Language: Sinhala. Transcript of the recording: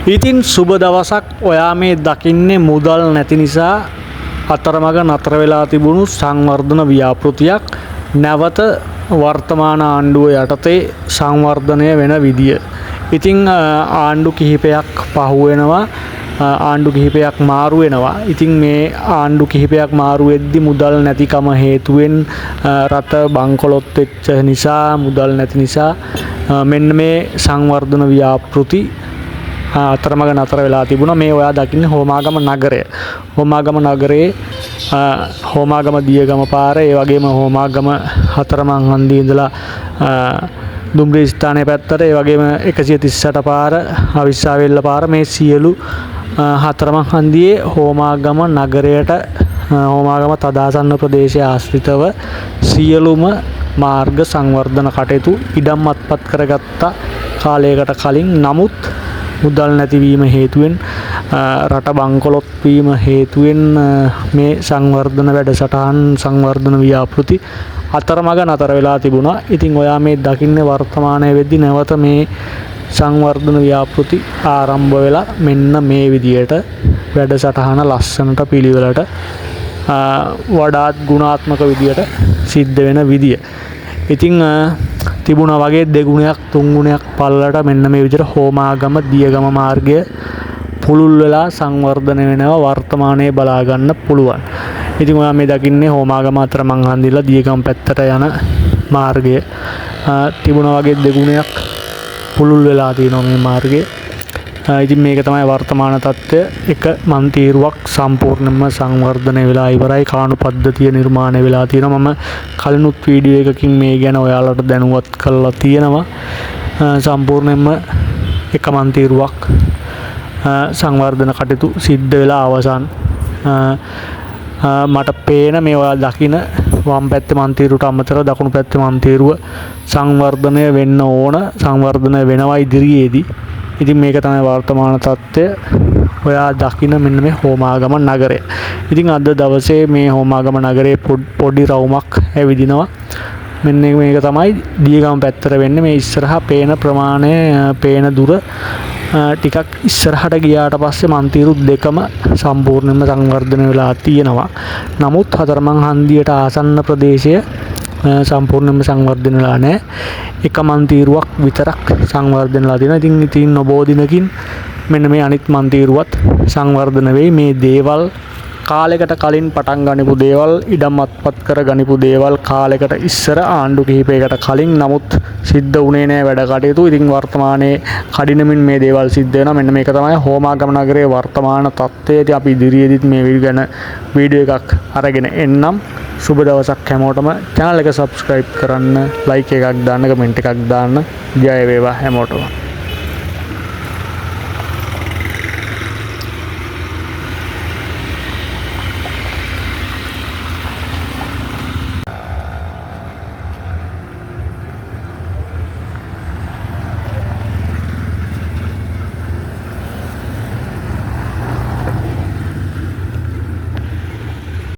ඉතින් සුබ දවසක්. ඔයා මේ දකින්නේ මුදල් නැති නිසා අතරමඟ නතර වෙලා තිබුණු සංවර්ධන ව්‍යාපෘතියක් නැවත වර්තමාන ආණ්ඩුව යටතේ සංවර්ධනය වෙන විදිය. ඉතින් ආණ්ඩු කිහිපයක් පහුවෙනවා, ආණ්ඩු කිහිපයක් මාරු වෙනවා. ඉතින් මේ ආණ්ඩු කිහිපයක් මාරු වෙද්දි මුදල් නැතිකම හේතුවෙන් රට බංකොලොත් වෙච්ච නිසා, මුදල් නැති නිසා මෙන්න මේ සංවර්ධන ව්‍යාපෘති අතරමඟ නතර වෙලා තිබුණා. මේ ඔයා දකින්නේ හෝමාගම නගරය. හෝමාගම නගරයේ හෝමාගම දියගම පාර, ඒ වගේම හෝමාගම හතරමං හන්දියේ ඉඳලා දුම්රිය ස්ථානයේ පැත්තට, ඒ වගේම 138 පාර, අවිස්සාවෙල්ල පාර, මේ සියලු හතරමං හන්දියේ හෝමාගම නගරයට, හෝමාගම තදාසන්න ප්‍රදේශය ආශ්‍රිතව සියලුම මාර්ග සංවර්ධන කටයුතු ඉඩම් අත්පත් කරගත්ත කාලයකට කලින්. නමුත් මුදල් නැතිවීම හේතුවෙන්, රට බංකොලොත් වීම හේතුවෙන් මේ සංවර්ධන වැඩසටහන්, සංවර්ධන ව්‍යාපෘති අතරමඟ නතර වෙලා තිබුණා. ඉතින් ඔයා මේ දකින්නේ වර්තමානයේ වෙද්දි නැවත මේ සංවර්ධන ව්‍යාපෘති ආරම්භ වෙලා මෙන්න මේ විදියට වැඩසටහන ලස්සනට පිළිවෙලට වඩාත් ගුණාත්මක විදියට සිද්ධ වෙන විදිය. ඉතින් තිබුණා වගේ දෙගුණයක් තුන්ගුණයක් පල්ලට මෙන්න මේ විදිහට හෝමාගම දියගම මාර්ගය පුළුල් වෙලා සංවර්ධනය වෙනවා වර්තමානයේ බලා ගන්න පුළුවන්. ඉතින් ඔයා මේ දකින්නේ හෝමාගම අතරමං හන්දිලා දියගම පැත්තට යන මාර්ගය. තිබුණා වගේ දෙගුණයක් පුළුල් වෙලා තියෙනවා මේ මාර්ගය. ඉතින් මේක තමයි වර්තමාන තත්ත්වය. එක මන්තිරුවක් සම්පූර්ණයෙන්ම සංවර්ධනය වෙලා ඉවරයි. කාණු පද්ධතිය නිර්මාණය වෙලා තියෙනවා. මම කලිනුත් වීඩියෝ එකකින් මේ ගැන ඔයාලට දැනුවත් කරලා තියෙනවා. සම්පූර්ණයෙන්ම එක මන්තිරුවක් සංවර්ධන කටයුතු සිද්ධ වෙලා අවසන්. මට පේන මේ ඔයා දකින වම් පැත්තේ මන්තිරුවට අමතරව දකුණු පැත්තේ මන්තිරුව සංවර්ධනය වෙන්න ඕන, සංවර්ධනය වෙනවා ඉදිරියේදී. ඉතින් මේක තමයි වර්තමාන තත්ත්වය. ඔයා දකින මෙන්න මේ හෝමාගම නගරය. ඉතින් අද දවසේ මේ හෝමාගම නගරේ පොඩි රවුමක් ඇවිදිනවා. මෙන්න මේක තමයි දියගම පැත්තට වෙන්නේ. මේ ඉස්සරහා පේන ප්‍රමාණය, පේන දුර ටිකක් ඉස්සරහට ගියාට පස්සේ මන්තිරු දෙකම සම්පූර්ණයෙන්ම සංවර්ධනය වෙලා තියෙනවා. නමුත් හතරමං හන්දියට ආසන්න ප්‍රදේශය සම්පූර්ණයෙන්ම සංවර්ධනය වෙලා නැහැ. එක මන්තිරුවක් විතරක් සංවර්ධනය වෙලා තියෙනවා. ඉතින් නොබෝ දිනකින් මෙන්න මේ අනිත් මන්තිරුවත් සංවර්ධන වෙයි. මේ දේවල් කාලයකට කලින් පටන් ගනිපු දේවල්, ඉඩම් අත්පත් කර ගනිපු දේවල් කාලයකට ඉස්සර ආණ්ඩු කිහිපයකට කලින්. නමුත් සිද්ධ වුණේ නැහැ වැඩ කටයුතු. ඉතින් වර්තමානයේ කඩිනමින් මේ දේවල් සිද්ධ වෙනවා. මෙන්න මේක තමයි හෝමාගම නගරයේ වර්තමාන තත්ත්වය. ඉතින් අපි ඉදිරියේදීත් මේ ගැන වීඩියෝ එකක් අරගෙන එන්නම්. සුබ දවසක් හැමෝටම. channel එක subscribe කරන්න, like එකක් දාන්න, comment එකක් දාන්න. ජය වේවා හැමෝටම.